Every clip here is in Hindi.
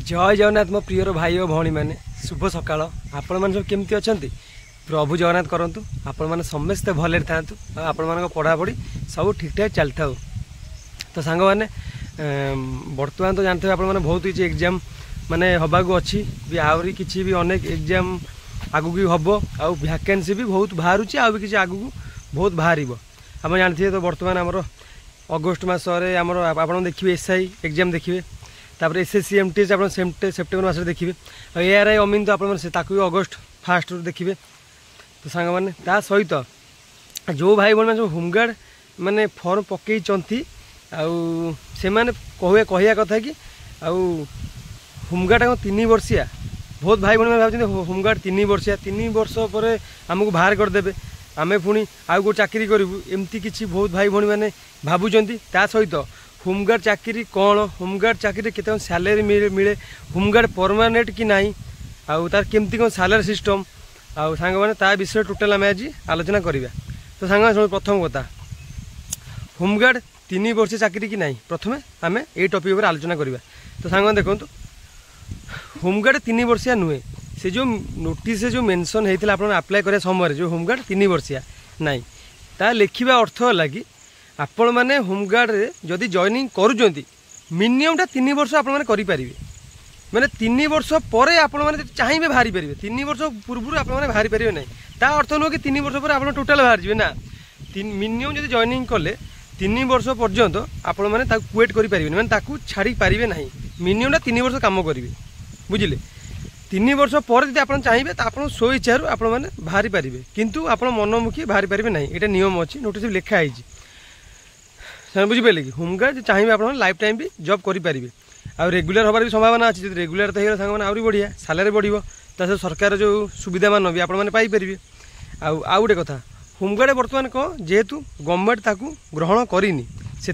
जय जगन्नाथ मो प्रियर भाई और भौणी मैंने शुभ सकाल आपण मैंने सब केमती अच्छा प्रभु जगन्नाथ करंतु आपण मैंने समस्ते भले था आपण मान पढ़ापढ़ी सब ठीक ठाक चल था। तो सांग मैंने बर्तमान तो जानते आप बहुत किसी एग्जाम माने हबागु अच्छी भी आहरी किसी भी अनेक एग्जाम आगू भी हम आ वैकेंसी भी बहुत बाहर भी किसी आगू बहुत बाहर आप जानते तो बर्तमान आमर अगस्ट मसरे आमर आप देखिए एसआई एग्जाम देखिए तापर एसएससी एमटीएस आप सेप्टेम्बर मस देखिए एआरआई अमीन तो आप अगस्ट फास्ट देखिए। तो सांग मैंने ता सहित जो भाई बहन जो होमगार्ड माने फॉर्म पकई से मैंने कहया कथा कि होमगार्ड 3 वर्षिया बहुत भाई बहन भाई होमगार्ड 3 वर्षिया 3 वर्ष पर आमको बाहर करदे आमे पुणी आउ गो चाकरी करूँ एमती किसी बहुत भाई भौणी मैंने भावुंट ता सहित होमगार्ड चाकरी कौन होमगार्ड चाकरी केते सैलरी मिले होमगार्ड परमानेंट कि नहीं आउ तार केमती कौन सैलरी सिस्टम आउ सांग मैंने ता विषय टोटाल आम आज आलोचना करिबा। तो सांग प्रथम कथा होमगार्ड 3 वर्ष चाकरी कि नहीं प्रथमे आम ये टॉपिक पर आलोचना करिबा। तो सांग देखो होमगार्ड 3 वर्षिया नुहे से जो नोटिस जो मेंशन होता है अप्लाई करा समय जो होमगार्ड 3 वर्षिया नाई ता लिखा अर्थ है कि आपण मैंने होमगार्ड रे जदि जॉइनिंग करुँच मिनिमम 3 वर्ष आपरे मैंने 3 वर्ष पर आपण मैंने चाहिए बाहरी पारे 3 वर्ष पूर्व आप बाहरी पारे ना ता अर्थ नुह कि 3 वर्ष पर आप टोटाल बाहर जाए ना मिनिमम जब जॉइनिंग कले 3 वर्ष पर्यंत आपण मैंने वेट करें मैंने छाड़ी पारे ना मिनिमम 3 वर्ष कम करेंगे बुझे 3 वर्ष पर जब आप चाहिए तो आप स्व इच्छा मैंने बाहरी पारे किंतु आप मनमुखी बाहरी पारे ना यहाँ नियम अच्छी नोटिस लिखाई बुझिपारे कि होमगार्ड चाहिए आप लाइफ टाइम भी जॉब करेंगे आ रेगुलर हबार भी संभावना अच्छी रेगुलर तो हो सांग आहरी बढ़िया सैलरी बढ़ो तो सरकार जो सुविधा मान भी आपरे आउ गोटे कथा होमगार्ड बर्तमान कौन जेहेतु गवर्नमेंट ताकू ग्रहण करनी से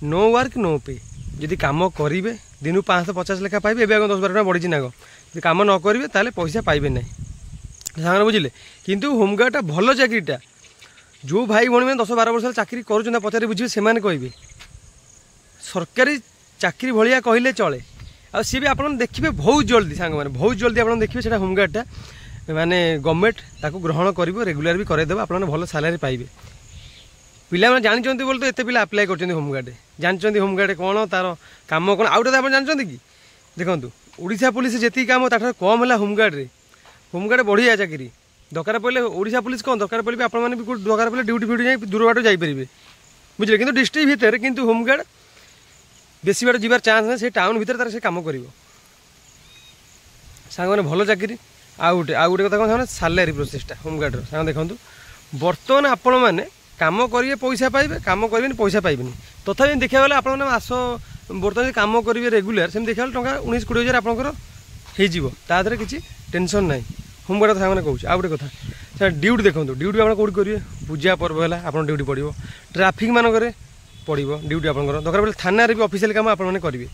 नो वर्क नो पे जदि कम करेंगे दिन 550 लेखा पाइबे ए 10-12 टका बढ़ी ना जो कम न करेंगे ताले पैसा पाइबे ना सांग बुझे किंतु होमगार्डटा भल चाकरीटा जो भाई भौणी मैंने 10-12 वर्ष चाकरी कर पचारे बुझे से कहे सरकारी चाकरी भाया कहले चले आ सी भी आप देखिए बहुत जल्दी सांग मैंने बहुत जल्दी आप देखिए से होमगार्डटा माने गवर्नमेंट ताकू ग्रहण कर रेगुलर भी करदेव आप भल सैलरी पाइबे पिला मैंने जानते बोल तो एत पिला अप्लाई कर होमगार्ड जानते होमगार्ड कौन तार कम कौन आउट आप जानते कि देखो ओडिशा पुलिस जी कम तार कम है होमगार्ड बढ़िया चाकरी दरकार पड़े ओडिशा पुलिस कौन दरकार पड़े आप दरकार पड़े ड्यूटी फ्यूटी जाए दूर बाट जापरेंगे बुझे कि डिस्ट्रिक्ट भितर किंतु होमगार्ड बेसी बार जीवार चान्स ना से टाउन भितर तार से कम कर सांग मैंने भल चाकरी आउ गोटे कथा कौन सैलरी प्रोसेसटा होमगार्ड सांग देखो बर्तमान आपण मैंने कम करेंगे पैसा पाइबे कम करेंगे पैसा पाइबे तथा देखा गले आप मास बर्तमान कम करेंगे रेगुलर से देखा टका 19-20 हज़ार आपंकर किसी टेंशन ना होमगार्ड था मैंने कहूँ आउ गोटे कथा ड्यूटी देखो ड्यूटी आप कौट करेंगे पूजा पर्व है आप ड्यूटी पड़ो ट्राफिक मानक पड़ो ड्यूटी आप दरकार पड़े थाना भी ऑफिशियल काम आपने करेंगे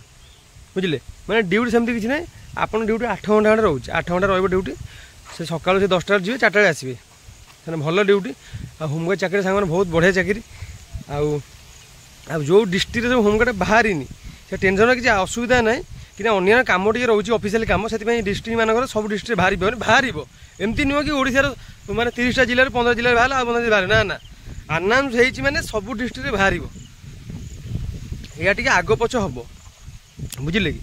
बुझे मैंने ड्यूटी सेमती किसी ना आप ड्यूटी 8 घंटा खंडे रोच 8 घंटा रोटी से सकाल से 10टा जी 4टा आसवे भल ड्यूटी आ होमगार्ड चाकरी सांग बहुत बढ़िया चाकरी जो डिस्ट्रिक्ट जो होमगार्ड बाहरी से टेंशन किसी असुविधा ना कि अन्य कम टे रोच ऑफिशियल कम से डिस्ट्रिक्ट मानक सब डिस्ट्रिक्ट बाहर एमती नुह कि ओडिशार माने 30टा जिले 15 जिले बाहर आ 15 बाहर ना ना अनाउंस होती मैंने सब डिस्ट्रिक्ट बाहर या टे आग पछ हम बुझे कि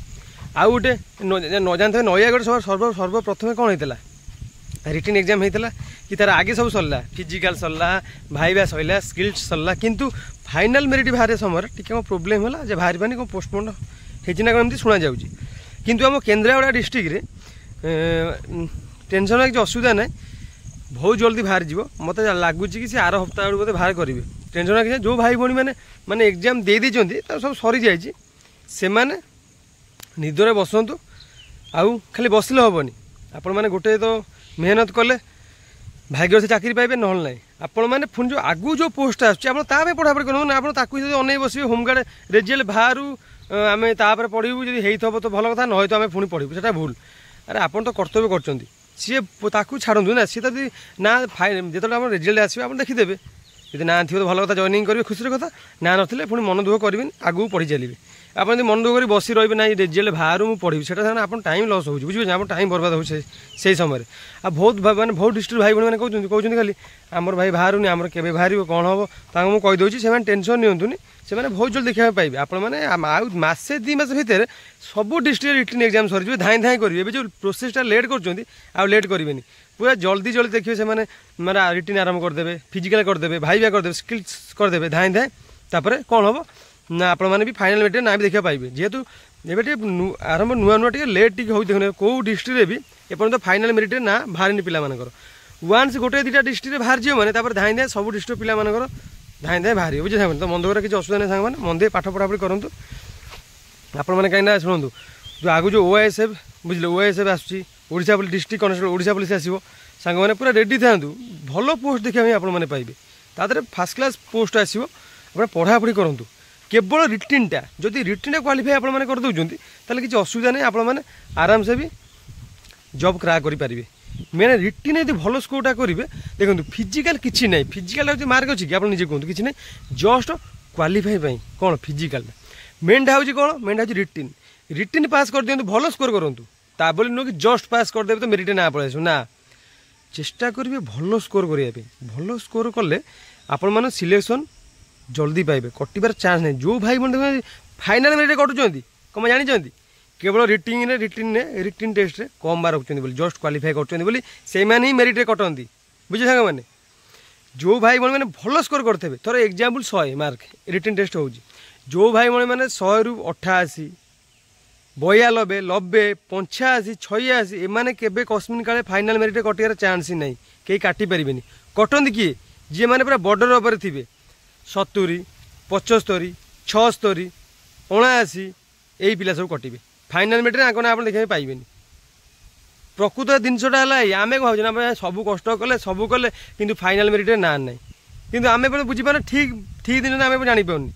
आउ गोटे न जानते नयागढ़ सर्वप्रथम कौन होता रिटन एग्जाम होता कि तार आगे सब सरला फिजिकल सरला भाईवा सरला स्किल्स सरला किंतु फाइनाल मेरिट बाहर समय टी प्रोब्लेम है बाहर पानी कौन पोस्टपोन होना कौन शुणा जाऊँगी किंतु आम केन्द्रापड़ा डिस्ट्रिक्ट टेंशन किसी असुविधा ना बहुत जल्दी बाहर जीव मत लगुच कि आर हप्ताह बोधे बाहर करेंगे टेंशन किसी जो भाई भौणी मैंने माने एग्जाम दे देते सब सरी जाइए से मैंने निदरे बसतु आउ खाली बसले हेनी आपण मैंने गोटे तो मेहनत कले भाग्य से चाकरी पाइबे ना ना आपण मैंने पुणी जो आगू जो पोस्ट आसमें पढ़ापढ़ी करूँ आप अनै बसवे होमगार्ड रेजल्ट बाहर आम तापर पढ़ू जब हो तो भल कथा ना तो आम पुणी पढ़ू से भूल अरे आप तो कर्तव्य कर सी छाड़ू ना सी तो ना फाइन जो रेजल्ट आसो आप देखीदे जब ना थी तो भल कथा जॉइनिंग करेंगे खुशी कथा ना ना पुणी मन दुख करेंगे आगू पढ़ी चलिए ଆପଣ ଯଦି ମନ ଦୁଃଖ କରି ବସି ରହିବେ ନାହିଁ ରେଜଲ୍ଟ ବାହାରୁ ମୁଁ ପଢ଼ିବି ସେଟା ସେମାନେ ଆପଣ ଟାଇମ୍ ଲସ୍ ହେଉଛି ବୁଝିପାରୁଛନ୍ତି ଆପଣ ଟାଇମ୍ ବର୍ବାଦ ହେଉଛି ସେଇ ସମୟରେ ଆଉ ବହୁତ ମାନେ ବହୁତ ଡିଷ୍ଟ୍ରିକ୍ଟ ଭାଇ ଭଉଣୀମାନେ କହୁଛନ୍ତି ଖାଲି ଆମର ଭାଇ ବାହାରୁନି ଆମର କେବେ ବାହାରିବ କ'ଣ ହେବ ତାଙ୍କୁ ମୁଁ କହିଦେଉଛି ସେମାନେ ଟେନସନ୍ ନିଅନ୍ତୁନି ସେମାନେ ବହୁତ ଜଲ୍ଦି ଦେଖିବାକୁ ପାଇବେ ଆପଣମାନେ ଆଉ ମାସେ 2 ମାସ ଭିତରେ ସବୁ ଡିଷ୍ଟ୍ରିକ୍ଟ ରିଟିନ୍ ଏକ୍ଜାମ୍ ସରିଯିବେ ଧାଇଁ ଧାଇଁ କରିବେ ଏବେ ଯେଉଁ ପ୍ରୋସେସଟା ଲେଟ୍ କରୁଛନ୍ତି ଆଉ ଲେଟ୍ କରିବେନି ପୁରା ଜଲ୍ଦି ଜଲ୍ଦି ଦେଖିବେ ସେମାନେ ମାନେ ରିଟିନ୍ ଆରମ୍ଭ କରିଦେବେ ଫିଜିକାଲ୍ କରିଦେବେ ଭାଇବା କରିଦେବେ ସ୍କିଲ୍ସ କରିଦେବେ ଧାଇଁ ଧାଇଁ ତାପରେ କ'ଣ ହେବ ନା ଆପଣମାନେ ବି ଫାଇନାଲ୍ ମେରିଟ୍ରେ ନାଁ ବି ଦେଖିବାକୁ ପାଇବେ ଯେହେତୁ ଏବେ ଟିକେ ଆରମ୍ଭ ନୂଆ ନୂଆ ଟିକେ ଲେଟ୍ ଟିକେ ହେଉଛି ଦେଖୁନ କେଉଁ ଡିଷ୍ଟ୍ରିକ୍ଟରେ ବି ଏପର୍ଯ୍ୟନ୍ତ ଫାଇନାଲ୍ ମେରିଟ୍ରେ ନାଁ ବାହାରିନି ପିଲାମାନଙ୍କର ୱାନ୍ସ ଗୋଟେ 2ଟା ଡିଷ୍ଟ୍ରିକ୍ଟରେ ବାହାରିଯିବ ମାନେ ତାପରେ ଧାଇଁ ଧାଇଁ ସବୁ ଡିଷ୍ଟ୍ରିକ୍ଟ ପିଲାମାନଙ୍କର ଧାଇଁ ଧାଇଁ ବାହାରିବ ବୁଝି ସାଙ୍ଗମାନେ ତ ମନ ଦୁଃଖରେ କିଛି ଅସୁବିଧା ନାହିଁ ସାଙ୍ଗମାନେ ମନ ଦେଇ ପାଠ ପଢ଼ାପଢ଼ି କରନ୍ତୁ ଆପଣମାନେ କାହିଁକି ନା ଶୁଣନ୍ତୁ ଯେଉଁ ଆଗକୁ ଯେଉଁ OISF ବୁଝିଲେ OISF ଆସୁଛି Odisha police district constable Odisha police ଆସିବ ସାଙ୍ଗମାନେ ପୁରା ରେଡ଼ି ଥାଆନ୍ତୁ ଭଲ ପୋଷ୍ଟ ଦେଖିବା ପାଇଁ ଆପଣମାନେ ପାଇବେ ତା ଦେହରେ ଫାର୍ଷ୍ଟ କ୍ଲାସ୍ ପୋଷ୍ଟ ଆସିବ ଆପଣ ପଢ଼ାପଢ଼ି କରନ୍ତୁ କେବଳ ରିଟିନ୍ଟା ଯଦି ରିଟିନ୍ଟା କ୍ୱାଲିଫାଏ ଆପଣମାନେ କରିଦେଉଛନ୍ତି ତାହେଲେ କିଛି ଅସୁବିଧା ନାହିଁ ଆପଣମାନେ ଆରାମସେ ବି ଜବ୍ କ୍ରାକ୍ କରିପାରିବେ ମେନ୍ ରିଟିନ୍ ଯଦି ଭଲ ସ୍କୋରଟା କରିବେ ଦେଖନ୍ତୁ ଫିଜିକାଲ୍ କିଛି ନାହିଁ ଫିଜିକାଲ୍ଟା ଯଦି ମାର୍କ ଅଛି କି ଆପଣ ନିଜେ କୁହନ୍ତୁ କିଛି ନାହିଁ ଜଷ୍ଟ କ୍ୱାଲିଫାଏ ପାଇଁ କ'ଣ ଫିଜିକାଲ୍ଟା ମେନ୍ଟା ହେଉଛି କ'ଣ ମେନ୍ଟା ହେଉଛି ରିଟିନ୍ ପାସ୍ କରିଦିଅନ୍ତୁ ଭଲ ସ୍କୋର କରନ୍ତୁ ତା ବୋଲି ନୁହେଁ କି ଜଷ୍ଟ ପାସ୍ କରିଦେବେ ତ ମେରିଟ୍ରେ ନାଁ ପଳେଇ ଆସିବ ନା ଚେଷ୍ଟା କରିବେ ଭଲ ସ୍କୋର କରିବା ପାଇଁ ଭଲ ସ୍କୋର କଲେ ଆପଣମାନେ ସିଲେକ୍ସନ୍ ଜଲ୍ଦି ପାଇବେ କଟିବାର ଚାନ୍ସ ନାହିଁ ଯେଉଁ ଭାଇ ମାନେ ଫାଇନାଲ୍ ମେରିଟ୍ରେ କଟୁଛନ୍ତି କ'ଣ ଜାଣିଛନ୍ତି କେବଳ ରିଟିନ୍ ଟେଷ୍ଟରେ କମ୍ ମାର୍କ ରଖୁଛନ୍ତି ବୋଲି ଜଷ୍ଟ କ୍ୱାଲିଫାଏ କରୁଛନ୍ତି ବୋଲି ସେଇମାନେ ହିଁ ମେରିଟ୍ରେ କଟନ୍ତି ବୁଝିଲେ ସାଙ୍ଗମାନେ ଯେଉଁ ଭାଇ ଭଉଣୀମାନେ ଭଲ ସ୍କୋର କରିଥିବେ ଥର ଏକ୍ଜାମ୍ପଲ୍ 100 ମାର୍କ ରିଟିନ୍ ଟେଷ୍ଟ ହେଉଛି ଯେଉଁ ଭାଇ ଭଉଣୀମାନେ 100ରୁ 88 92 90 85 86 ଏମାନେ କେବେ କସ୍ମିନ୍ କାଳେ ଫାଇନାଲ୍ ମେରିଟ୍ରେ କଟିବାର ଚାନ୍ସ ହିଁ ନାହିଁ କେହି କାଟି ପାରିବେନି କଟନ୍ତି କିଏ ଯିଏ ମାନେ ପୁରା ବର୍ଡ଼ର ଉପରେ ଥିବେ 70 75 76 79 ଏଇ ପିଲା ସବୁ କଟିବେ ଫାଇନାଲ୍ ମେରିଟ୍ରେ ଆଙ୍କ ନା ଆପଣ ଦେଖିବାକୁ ପାଇବେନି ପ୍ରକୃତ ଜିନିଷଟା ହେଲା ଏଇ ଆମେ ଭାବୁଛୁ ନା ସବୁ କଷ୍ଟ କଲେ ସବୁ କଲେ କିନ୍ତୁ ଫାଇନାଲ୍ ମେରିଟ୍ରେ ନାଁ ନାହିଁ କିନ୍ତୁ ଆମେ ବୁଝିପାରୁନା ଠିକ୍ ଦିନରେ ଆମେ ଜାଣିପାରୁନି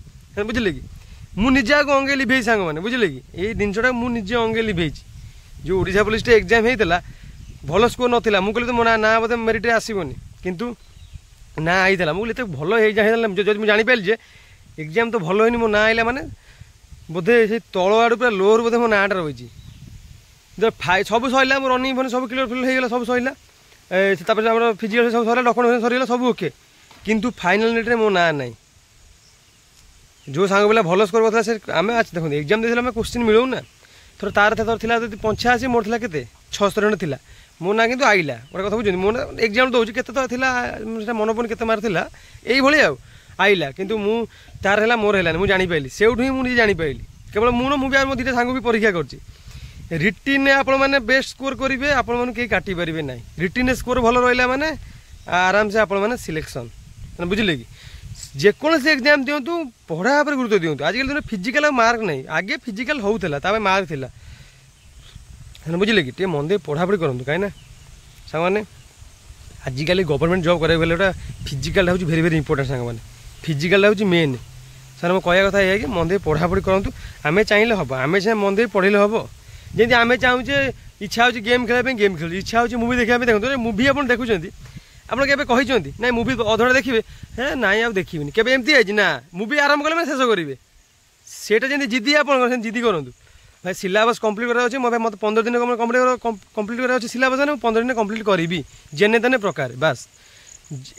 ବୁଝିଲେ କି ମୁଁ ନିଜେ ଆଗ ଅଙ୍ଗେ ଲିଭେଇଛି ସାଙ୍ଗମାନେ ବୁଝିଲେ କି ଏଇ ଜିନିଷଟା ମୁଁ ନିଜେ ଅଙ୍ଗେ ଲିଭେଇଛି ଯେଉଁ ଓଡ଼ିଶା ପୋଲିସଟା ଏକ୍ଜାମ୍ ହେଇଥିଲା ଭଲ ସ୍କୋର ନଥିଲା ମୁଁ କହିଲି ତ ମୋ ନାଁ ବୋଧେ ମେରିଟ୍ରେ ଆସିବନି କିନ୍ତୁ ନାଁ ଆଇଥିଲା ମୁଁ କହିଲି ଏତେ ଭଲ ହେଇଥିଲା ଯଦି ମୁଁ ଜାଣିପାରିଲି ଯେ ଏକ୍ଜାମ୍ ତ ଭଲ ହେଇନି ମୋ ନାଁ ଆଇଲା ମାନେ ବୋଧେ ସେଇ ତଳ ଆଡ଼ୁ ପୁରା ଲୋରୁ ବୋଧେ ମୋ ନାଁଟା ରହିଛି ସବୁ ସରିଲା ମୋ ରନିଂ ଫନି ସବୁ କ୍ଲିୟର ହେଇଗଲା ସବୁ ସରିଲା ତାପରେ ଆମର ଫିଜିକାଲ୍ ସବୁ ସରିଲା ଡକୁମେଣ୍ଟ ସରିଗଲା ସବୁ ଓକେ କିନ୍ତୁ ଫାଇନାଲ୍ ମେରିଟ୍ରେ ମୋ ନାଁ ନାହିଁ ଯେଉଁ ସାଙ୍ଗ ପିଲା ଭଲ ସ୍କୋର କରିଥିଲା ସେ ଆମେ ଦେଖନ୍ତୁ ଏକ୍ଜାମ୍ ଦେଇଥିଲେ ଆମେ କୋଶ୍ଚିନ୍ ମିଳୁ ନା ଥର ତାର ଥିଲା ଯଦି 85 ମୋର ଥିଲା କେତେ 76 ଖଣ୍ଡେ ଥିଲା ମୋ ନାଁ କିନ୍ତୁ ଆଇଲା ଗୋଟେ କଥା ବୁଝୁଛନ୍ତି ମୋ ନାଁ ଏକ୍ଜାମ୍ ଦେଉଛି କେତେ ତ ଥିଲା ସେଟା ମନେ ପଡ଼ୁନି କେତେ ମାର୍କ ଥିଲା ଏଇଭଳି ଆଉ ଆଇଲା କିନ୍ତୁ ମୁଁ ତାର ହେଲା ମୋର ହେଲାନି ମୁଁ ଜାଣିପାରିଲି ସେଇଠୁ ହିଁ ମୁଁ ନିଜେ ଜାଣିପାରିଲି କେବଳ ମୁଁ ବି ଆଉ ମୋ 2ଟା ସାଙ୍ଗ ବି ପରୀକ୍ଷା କରିଛି ରିଟିନ୍ରେ ଆପଣମାନେ ବେଷ୍ଟ ସ୍କୋର କରିବେ ଆପଣମାନଙ୍କୁ କେହି କାଟିପାରିବେ ନାହିଁ ରିଟିନ୍ରେ ସ୍କୋର ଭଲ ରହିଲା ମାନେ ଆରାମସେ ଆପଣମାନେ ସିଲେକ୍ସନ୍ ମାନେ ବୁଝିଲେ କି ଯେକୌଣସି ଏକ୍ଜାମ୍ ଦିଅନ୍ତୁ ପଢ଼ା ଉପରେ ଗୁରୁତ୍ୱ ଦିଅନ୍ତୁ ଆଜିକାଲି ଦିନରେ ଫିଜିକାଲ୍ ଆଉ ମାର୍କ ନାହିଁ ଆଗେ ଫିଜିକାଲ୍ ହେଉଥିଲା ତା ପାଇଁ ମାର୍କ ଥିଲା ବୁଝିଲେ କି ଟିକେ ମନ ଦେଇ ପଢ଼ାପଢ଼ି କରନ୍ତୁ କାହିଁକି ନା ସାଙ୍ଗମାନେ ଆଜିକାଲି ଗଭର୍ଣ୍ଣମେଣ୍ଟ ଜବ୍ କରିବାକୁ ହେଲେ ଗୋଟେ ଫିଜିକାଲ୍ଟା ହେଉଛି ଭେରି ଭେରି ଇମ୍ପୋର୍ଟାଣ୍ଟ ସାଙ୍ଗମାନେ ଫିଜିକାଲ୍ଟା ହେଉଛି ମେନ୍ ସାର୍ ମୋ କହିବା କଥା ଏଇଆ କି ମନ ଦେଇ ପଢ଼ାପଢ଼ି କରନ୍ତୁ ଆମେ ଚାହିଁଲେ ହେବ ଆମେ ଚାହିଁ ମନ ଦେଇ ପଢ଼ିଲେ ହେବ ଯେମିତି ଆମେ ଚାହୁଁଛେ ଇଚ୍ଛା ହେଉଛି ଗେମ୍ ଖେଳିବା ପାଇଁ ଗେମ୍ ଖେଳୁଛୁ ଇଚ୍ଛା ହେଉଛି ମୁଭି ଦେଖିବା ପାଇଁ ଦେଖନ୍ତୁ ମୁଭି ଆପଣ ଦେଖୁଛନ୍ତି ଆପଣ କେବେ କହିଛନ୍ତି ନାଇଁ ମୁଭି ଅଧଟା ଦେଖିବେ ହେ ନାଇଁ ଆଉ ଦେଖିବିନି କେବେ ଏମିତି ହେଇଛି ନା ମୁଭି ଆରମ୍ଭ କଲେ ମାନେ ଶେଷ କରିବେ ସେଇଟା ଯେମିତି ଜିଦି ଆପଣଙ୍କର ସେମିତି ଜିଦି କରନ୍ତୁ ଭାଇ ସିଲାବସ୍ କମ୍ପ୍ଲିଟ୍ କରିବାର ଅଛି ମୋ ଭାଇ ମୋତେ 15 ଦିନ କମ୍ପ୍ଲିଟ୍ କରିବାର ଅଛି ସିଲାବସ୍ ମୁଁ 15 ଦିନ କମ୍ପ୍ଲିଟ୍ କରିବି ଯେନେ ତେନେ ପ୍ରକାର ବାସ୍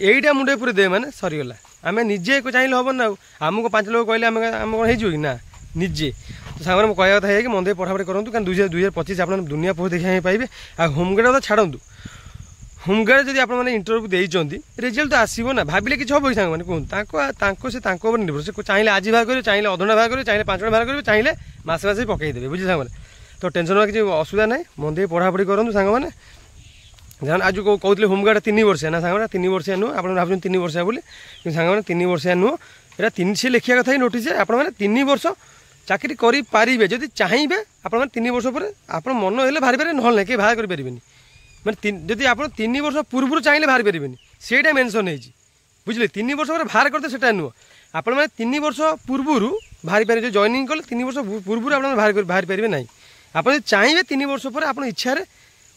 এইটা মুন্ডে পুরে দেবে মানে সরিগলা আমি নিজে চাইলে হব না আমাকে 5 লোক কইলে আমি কোন হইଯିବ কি না নিজে তো সামনে মু কয়া কথা है कि मन दे पढ़ापढ़ी करंतु कारण 2025 आपण दुनिया पोस्ट देखा पाइबे आ होमगार्ड तो छाड़ंतु होमगार्ड जदि आपण माने इंटरव्यू देइचंती रिजल्ट तो आसीबो ना भाबिले कि हबो सांग माने कोन तांको से तांको ऊपर निर्भर से चाहिले आज भाग करे चाहिले अधना भाग करे चाहिले 5 भाग करे चाहिले मासे मासे पकई देबे बुझि सांग माने तो टेंशन कि असुविधा नहीं मन दे पढ़ापढ़ी करंतु सांग माने जान आज कहते होमगार्ड 3 वर्ष ना सांग 3 वर्ष नुह आप भाव 3 वर्ष बोली सांग 3 वर्ष नुह यहाँ 3 से लिखा कथा ही नोटिस आपने 3 वर्ष चाकरी करें जदि चाहिए आप 3 वर्ष पर आप मन हेल्ले बाहर पारे ना कि बाहर करें मैंने जदि आप 3 वर्ष पूर्व चाहिए बाहर पारे से मेनसन है बुझे 3 वर्ष पर बाहर करते से नुह आप 3 वर्ष पूर्व बाहर पारे जो जॉइनिंग कले 3 वर्ष पूर्व आप बाहर पारे ना आप चाहिए 3 वर्ष पर आप इच्छा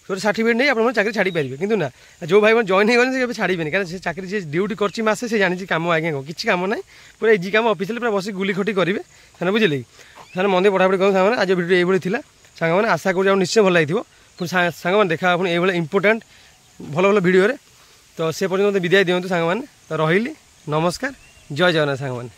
सर्टिफिकेट नहीं आप चाकरी छाड़ी पारे कि ना जो भाई जॉइन हो छाड़े क्या चाकरी से ड्यूटी कर मासे से जानी कम आगे किसी कम ना पूरा इजी कम ऑफिस पूरा बस गुली खटी करेंगे बुझे ସେମାନେ ମନ୍ଦିର ପଢ଼ାପଢ଼ି କରନ୍ତୁ ସାଙ୍ଗମାନେ। ଆଜି ଭିଡ଼ିଓ ଏଇଭଳି ଥିଲା ସାଙ୍ଗମାନେ, ଆଶା କରୁଛି ଆଉ ନିଶ୍ଚୟ ଭଲ ଲାଗିଥିବ। ପୁଣି ସାଙ୍ଗମାନେ ଦେଖା ପୁଣି ଏଇଭଳି ଇମ୍ପୋର୍ଟାଣ୍ଟ ଭଲ ଭଲ ଭିଡ଼ିଓରେ। ତ ସେ ପର୍ଯ୍ୟନ୍ତ ମୋତେ ବିଦାୟ ଦିଅନ୍ତୁ ସାଙ୍ଗମାନେ। ତ ରହିଲି, ନମସ୍କାର, ଜୟ ଜଗନ୍ନାଥ ସାଙ୍ଗମାନେ।